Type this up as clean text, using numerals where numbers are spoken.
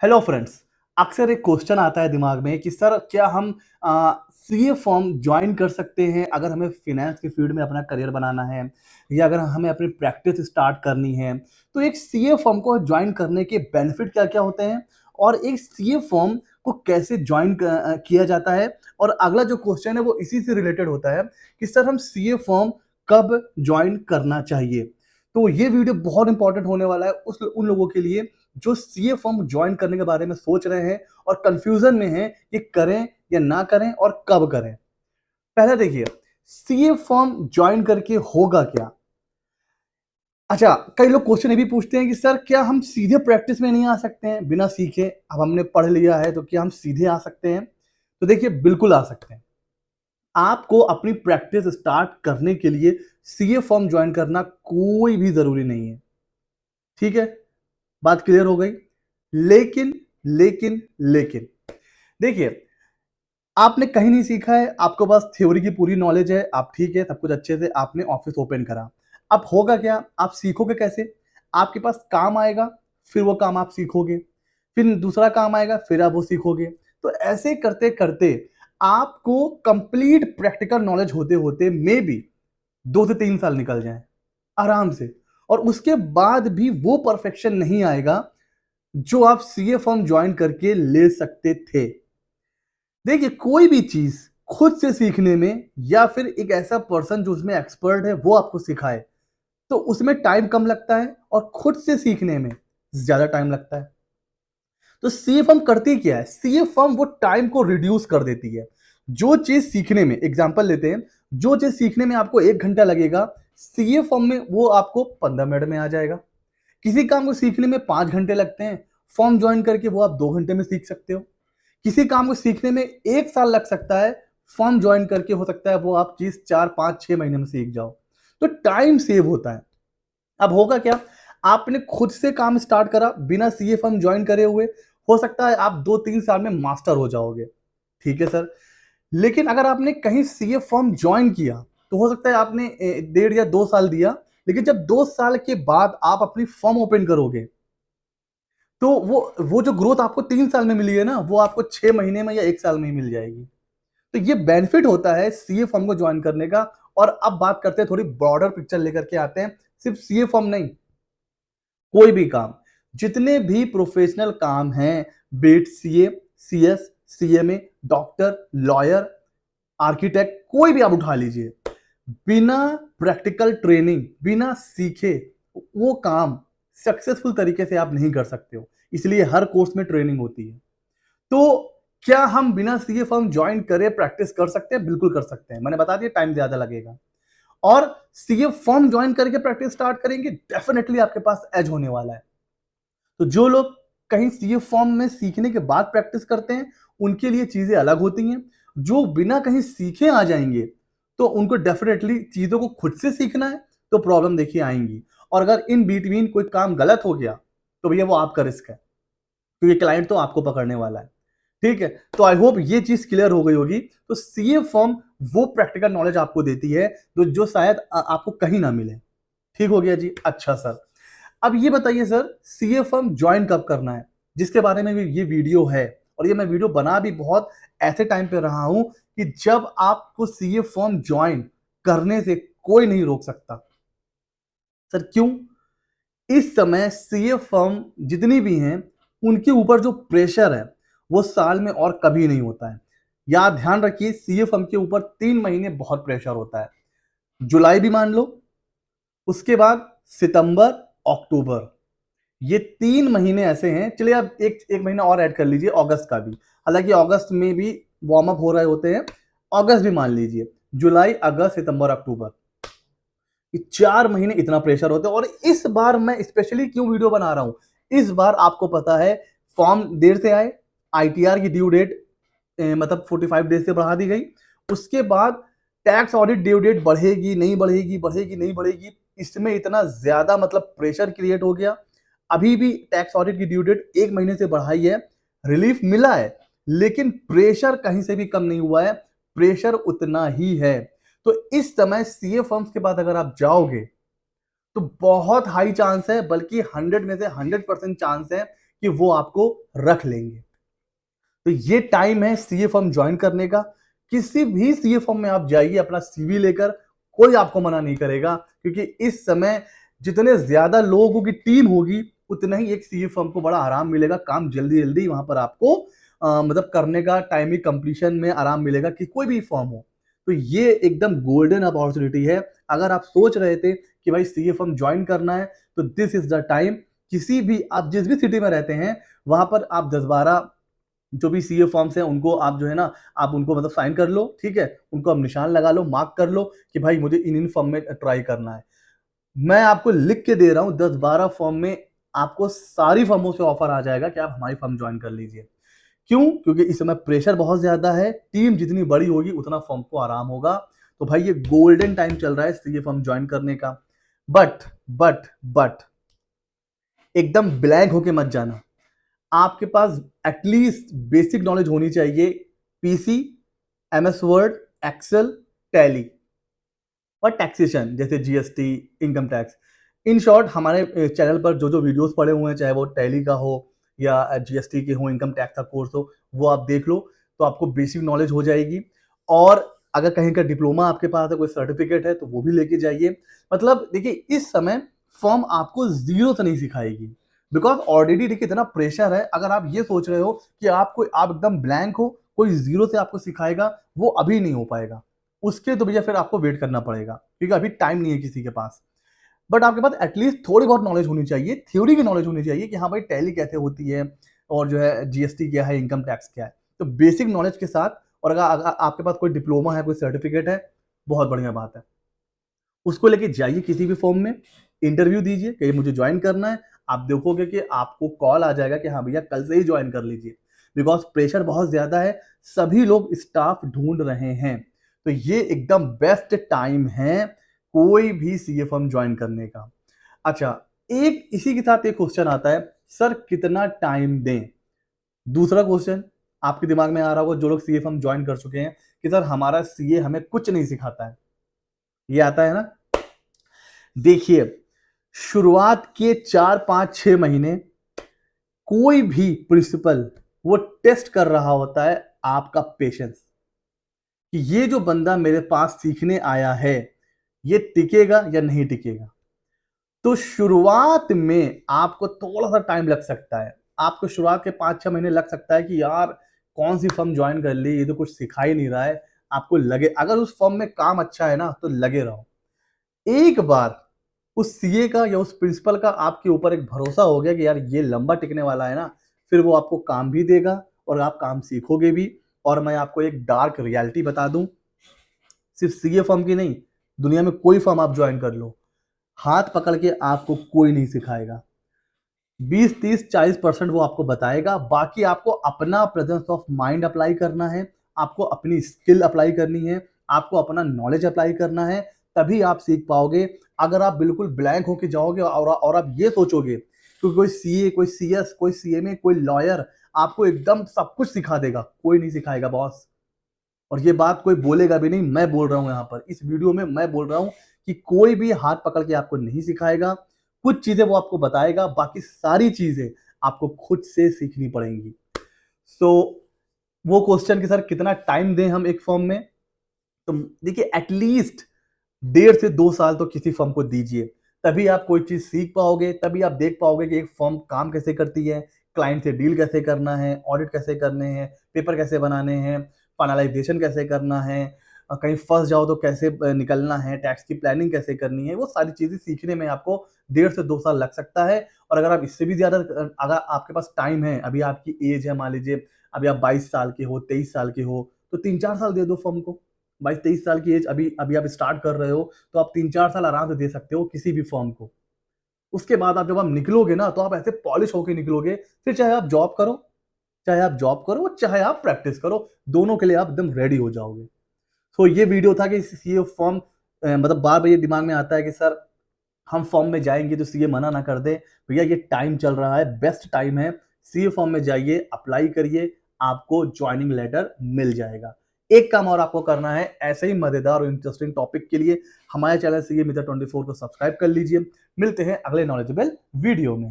Hello friends. अक्सर एक question आता है दिमाग में कि सर क्या हम सीए फॉर्म ज्वाइन कर सकते हैं अगर हमें फाइनेंस की फील्ड में अपना करियर बनाना है या अगर हमें अपनी प्रैक्टिस स्टार्ट करनी है। तो एक सीए फॉर्म को ज्वाइन करने के बेनिफिट क्या क्या होते हैं और एक सीए फॉर्म को कैसे ज्वाइन किया जाता है। और अगला जो क्वेश्चन है वो इसी से रिलेटेड होता है कि सर हम सीए फॉर्म कब ज्वाइन करना चाहिए। तो ये वीडियो बहुत इंपॉर्टेंट होने वाला है उन लोगों के लिए जो सीए फर्म ज्वाइन करने के बारे में सोच रहे हैं और कंफ्यूजन में हैं कि करें या ना करें और कब करें। पहले देखिए, सीए फर्म ज्वाइन करके होगा क्या। अच्छा, कई लोग क्वेश्चन ये भी पूछते हैं कि सर क्या हम सीधे प्रैक्टिस में नहीं आ सकते हैं बिना सीखे। अब हमने पढ़ लिया है तो क्या हम सीधे आ सकते हैं। तो देखिए, बिल्कुल आ सकते हैं। आपको अपनी प्रैक्टिस स्टार्ट करने के लिए सीए फर्म ज्वाइन करना कोई भी जरूरी नहीं है। ठीक है, बात क्लियर हो गई। लेकिन लेकिन लेकिन देखिए, आपने कहीं नहीं सीखा है, आपके पास थ्योरी की पूरी नॉलेज है, आप ठीक है, सब कुछ अच्छे से आपने ऑफिस ओपन करा। अब होगा क्या, आप सीखोगे कैसे। आपके पास काम आएगा, फिर वो काम आप सीखोगे, फिर दूसरा काम आएगा, फिर आप वो सीखोगे। तो ऐसे करते करते आपको कंप्लीट प्रैक्टिकल नॉलेज होते होते मे बी 2 से 3 साल निकल जाए आराम से। और उसके बाद भी वो परफेक्शन नहीं आएगा जो आप सीए फर्म ज्वाइन करके ले सकते थे। देखिए, कोई भी चीज खुद से सीखने में या फिर एक ऐसा पर्सन जो उसमें एक्सपर्ट है वो आपको सिखाए तो उसमें टाइम कम लगता है और खुद से सीखने में ज्यादा टाइम लगता है। तो सीए फर्म करती क्या है, सीए फर्म वो टाइम को रिड्यूस कर देती है। जो चीज सीखने में, एग्जांपल लेते हैं, जो चीज सीखने में आपको 1 घंटा लगेगा, सीए फर्म में वो आपको 15 मिनट में आ जाएगा। किसी काम को सीखने में 5 घंटे लगते हैं, फॉर्म ज्वाइन करके वो आप 2 घंटे में सीख सकते हो। किसी काम को सीखने में 1 साल लग सकता है, फॉर्म ज्वाइन करके हो सकता है वो आप चीज 4 5 6 महीने में सीख जाओ। तो टाइम सेव होता है। अब होगा क्या, आपने खुद से काम स्टार्ट करा बिना सीए फर्म ज्वाइन करे हुए, हो सकता है आप 2 3 साल में मास्टर हो जाओगे। ठीक है सर। लेकिन अगर आपने कहीं सीए फर्म ज्वाइन किया तो हो सकता है आपने 1.5 या 2 साल दिया, लेकिन जब 2 साल के बाद आप अपनी फर्म ओपन करोगे तो वो जो ग्रोथ आपको 3 साल में मिली है ना, वो आपको 6 महीने में या 1 साल में ही मिल जाएगी। तो ये बेनिफिट होता है सीए फर्म को ज्वाइन करने का। और अब बात करते हैं, थोड़ी ब्रॉडर पिक्चर लेकर के आते हैं। सिर्फ सीए फर्म नहीं, कोई भी काम, जितने भी प्रोफेशनल काम हैं, बीट CA, CS, CMA, doctor, lawyer, architect, कोई भी आप उठा लीजिए, बिना प्रैक्टिकल ट्रेनिंग, बिना सीखे वो काम सक्सेसफुल तरीके से आप नहीं कर सकते हो। इसलिए हर कोर्स में ट्रेनिंग होती है। तो क्या हम बिना सीए फर्म ज्वाइन करे प्रैक्टिस कर सकते हैं? बिल्कुल कर सकते हैं। मैंने बता दिया, टाइम ज्यादा लगेगा। और सीए फर्म ज्वाइन करके प्रैक्टिस स्टार्ट करेंगे, डेफिनेटली आपके पास एज होने वाला है। तो जो लोग कहीं सीए फॉर्म में सीखने के बाद प्रैक्टिस करते हैं उनके लिए चीजें अलग होती हैं। जो बिना कहीं सीखे आ जाएंगे तो उनको डेफिनेटली चीजों को खुद से सीखना है, तो प्रॉब्लम देखिए आएंगी। और अगर इन बिटवीन कोई काम गलत हो गया तो भैया वो आपका रिस्क है, क्योंकि क्लाइंट तो आपको पकड़ने वाला है। ठीक है, तो आई होप ये चीज क्लियर हो गई होगी। तो सीए फॉर्म वो प्रैक्टिकल नॉलेज आपको देती है जो शायद आपको कहीं ना मिले। ठीक हो गया जी। अच्छा सर, अब ये बताइए सर, सीए फर्म ज्वाइन कब करना है, जिसके बारे में भी ये वीडियो है। और ये मैं वीडियो बना भी बहुत ऐसे टाइम पे रहा हूं कि जब आपको सीए फर्म ज्वाइन करने से कोई नहीं रोक सकता। सर क्यों? इस समय सीए फर्म जितनी भी हैं उनके ऊपर जो प्रेशर है वो साल में और कभी नहीं होता है। याद ध्यान रखिए, सीए फर्म के ऊपर 3 महीने बहुत प्रेशर होता है। जुलाई भी मान लो, उसके बाद सितंबर, अक्टूबर, ये 3 महीने ऐसे हैं। चलिए आप एक एक महीना और ऐड कर लीजिए, अगस्त का भी। हालांकि अगस्त में भी वार्म अप हो रहे होते हैं, अगस्त भी मान लीजिए। जुलाई, अगस्त, सितंबर, अक्टूबर, ये 4 महीने इतना प्रेशर होता है। और इस बार मैं स्पेशली क्यों वीडियो बना रहा हूं, इस बार आपको पता है फॉर्म देर से आए, आईटीआर की ड्यू डेट मतलब 45 डेज से बढ़ा दी गई। उसके बाद टैक्स ऑडिट ड्यू डेट बढ़ेगी नहीं बढ़ेगी, बढ़ेगी नहीं बढ़ेगी, इसमें इतना ज्यादा मतलब प्रेशर क्रिएट हो गया। अभी भी टैक्स ऑडिट की ड्यू डेट 1 महीने से बढ़ाई है, रिलीफ मिला है, लेकिन प्रेशर कहीं से भी कम नहीं हुआ है, प्रेशर उतना ही है। तो इस समय सीए फर्म्स के बाद अगर आप जाओगे तो बहुत हाई चांस है, बल्कि 100 में से 100% चांस है कि वो आपको रख लेंगे। तो ये टाइम है सीए फर्म ज्वाइन करने का। किसी भी सीए फर्म में आप जाइए अपना सीवी लेकर, कोई आपको मना नहीं करेगा, क्योंकि इस समय जितने ज्यादा लोगों की टीम होगी उतना ही एक सीए फर्म को बड़ा आराम मिलेगा, काम जल्दी जल्दी वहां पर आपको मतलब करने का, टाइमिंग कंप्लीशन में आराम मिलेगा कि कोई भी फर्म हो। तो ये एकदम गोल्डन अपॉर्चुनिटी है। अगर आप सोच रहे थे कि भाई सीए फर्म ज्वाइन करना है तो दिस इज द टाइम। किसी भी, आप जिस भी सिटी में रहते हैं वहां पर आप 10-12 जो भी सीए फॉर्म्स हैं उनको आप जो है ना, आप उनको मतलब साइन कर लो, ठीक है, उनको आप निशान लगा लो, मार्क कर लो कि भाई मुझे इन फॉर्म में ट्राई करना है। मैं आपको लिख के दे रहा हूं 10-12 फॉर्म में आपको सारी फर्मों से ऑफर आ जाएगा कि आप हमारी फर्म ज्वाइन कर लीजिए। क्यों? क्योंकि इस समय प्रेशर बहुत ज्यादा है, टीम जितनी बड़ी होगी उतना फर्म को आराम होगा। तो भाई ये गोल्डन टाइम चल रहा है सीए फर्म ज्वाइन करने का। बट बट एकदम ब्लैंक होके मत जाना। आपके पास एटलीस्ट बेसिक नॉलेज होनी चाहिए, PC, MS Word, Excel, Tally और टैक्सेशन जैसे GST, income tax. In short हमारे चैनल पर जो जो वीडियोस पड़े हुए हैं, चाहे वो टैली का हो या जीएसटी के हो, इनकम टैक्स का कोर्स हो, वो आप देख लो तो आपको बेसिक नॉलेज हो जाएगी। और अगर कहीं का डिप्लोमा आपके पास है, कोई सर्टिफिकेट है तो वो भी लेके जाइए। मतलब देखिए इस समय फर्म आपको जीरो से नहीं सिखाएगी, बिकॉज ऑलरेडी देखिए इतना प्रेशर है। अगर आप ये सोच रहे हो कि आप एकदम ब्लैंक हो, कोई जीरो से आपको सिखाएगा, वो अभी नहीं हो पाएगा। उसके तो भैया फिर आपको वेट करना पड़ेगा, क्योंकि अभी टाइम नहीं है किसी के पास। बट आपके पास एटलीस्ट थोड़ी बहुत नॉलेज होनी चाहिए, थ्योरी की नॉलेज होनी चाहिए कि हाँ भाई टैली कैसे होती है और जो है जीएसटी क्या है, इनकम टैक्स क्या है। तो बेसिक नॉलेज के साथ, और अगर आपके पास कोई डिप्लोमा है, कोई सर्टिफिकेट है, बहुत बढ़िया बात है। उसको लेके जाइए किसी भी फॉर्म में, इंटरव्यू दीजिए कि मुझे ज्वाइन करना है। आप देखोगे कि आपको कॉल आ जाएगा कि हाँ भैया कल से ही ज्वाइन कर लीजिए, बिकॉज प्रेशर बहुत ज्यादा है, सभी लोग स्टाफ ढूंढ रहे हैं। तो ये एकदम बेस्ट टाइम है कोई भी सीए फर्म ज्वाइन करने का। अच्छा, एक इसी के साथ एक क्वेश्चन आता है, सर कितना टाइम दें? दूसरा क्वेश्चन आपके दिमाग में आ रहा होगा जो लोग सीए फर्म ज्वाइन कर चुके हैं कि सर हमारा सीए हमें कुछ नहीं सिखाता है, ये आता है ना। देखिए, शुरुआत के 4-5-6 महीने कोई भी प्रिंसिपल वो टेस्ट कर रहा होता है आपका पेशेंस, कि ये जो बंदा मेरे पास सीखने आया है ये टिकेगा या नहीं टिकेगा। तो शुरुआत में आपको थोड़ा सा टाइम लग सकता है, आपको शुरुआत के 5-6 महीने लग सकता है कि यार कौन सी फर्म ज्वाइन कर ली, ये तो कुछ सिखा ही नहीं रहा है। आपको लगे, अगर उस फर्म में काम अच्छा है ना तो लगे रहो। एक बार उस सीए का या उस प्रिंसिपल का आपके ऊपर एक भरोसा हो गया कि यार ये लंबा टिकने वाला है ना, फिर वो आपको काम भी देगा और आप काम सीखोगे भी। और मैं आपको एक डार्क रियलिटी बता दूं, सिर्फ सीए फर्म की नहीं, दुनिया में कोई फर्म आप ज्वाइन कर लो, हाथ पकड़ के आपको कोई नहीं सिखाएगा। 20-30-40% वो आपको बताएगा, बाकी आपको अपना प्रेजेंस ऑफ माइंड अप्लाई करना है, आपको अपनी स्किल अप्लाई करनी है, आपको अपना नॉलेज अप्लाई करना है, तभी आप सीख पाओगे। अगर आप बिल्कुल ब्लैंक होके जाओगे और आप ये सोचोगे कि कोई सीए, कोई सीएस, कोई सीएमए, कोई लॉयर आपको एकदम सब कुछ सिखा देगा, कोई नहीं सिखाएगा बॉस। और ये बात कोई बोलेगा भी नहीं, मैं बोल रहा हूं यहाँ पर इस वीडियो में, मैं बोल रहा हूं कि कोई भी हाथ पकड़ के आपको नहीं सिखाएगा। कुछ चीजें वो आपको बताएगा, बाकी सारी चीजें आपको खुद से सीखनी पड़ेंगी। सो वो क्वेश्चन कि सर कितना टाइम दें हम एक फॉर्म में, तो देखिए एटलीस्ट 1.5 से 2 साल तो किसी फर्म को दीजिए, तभी आप कोई चीज सीख पाओगे, तभी आप देख पाओगे कि एक फर्म काम कैसे करती है, क्लाइंट से डील कैसे करना है, ऑडिट कैसे करने हैं, पेपर कैसे बनाने हैं, फाइनलाइजेशन कैसे करना है, कहीं फंस जाओ तो कैसे निकलना है, टैक्स की प्लानिंग कैसे करनी है। वो सारी चीजें सीखने में आपको 1.5 से 2 साल लग सकता है। और अगर आप इससे भी ज्यादा, अगर आपके पास टाइम है, अभी आपकी एज है, मान लीजिए अभी आप 22 साल के हो, 23 साल के हो, तो 3-4 साल दे दो फर्म को। 22-23 साल की एज, अभी अभी आप स्टार्ट कर रहे हो, तो आप 3-4 साल आराम से दे सकते हो किसी भी फर्म को। उसके बाद आप जब आप निकलोगे ना तो आप ऐसे पॉलिश होके निकलोगे, फिर चाहे आप जॉब करो, चाहे आप प्रैक्टिस करो, दोनों के लिए आप एकदम रेडी हो जाओगे। तो ये वीडियो था कि सीए फॉर्म, मतलब बार बार ये दिमाग में आता है कि सर हम फॉर्म में जाएंगे तो सीए मना ना कर दे। भैया ये टाइम चल रहा है, बेस्ट टाइम है, सीए फॉर्म में जाइए, अप्लाई करिए, आपको ज्वाइनिंग लेटर मिल जाएगा। एक काम और आपको करना है, ऐसे ही मजेदार और इंटरेस्टिंग टॉपिक के लिए हमारे चैनल सीए मित्र 24 को सब्सक्राइब कर लीजिए। मिलते हैं अगले नॉलेजेबल वीडियो में।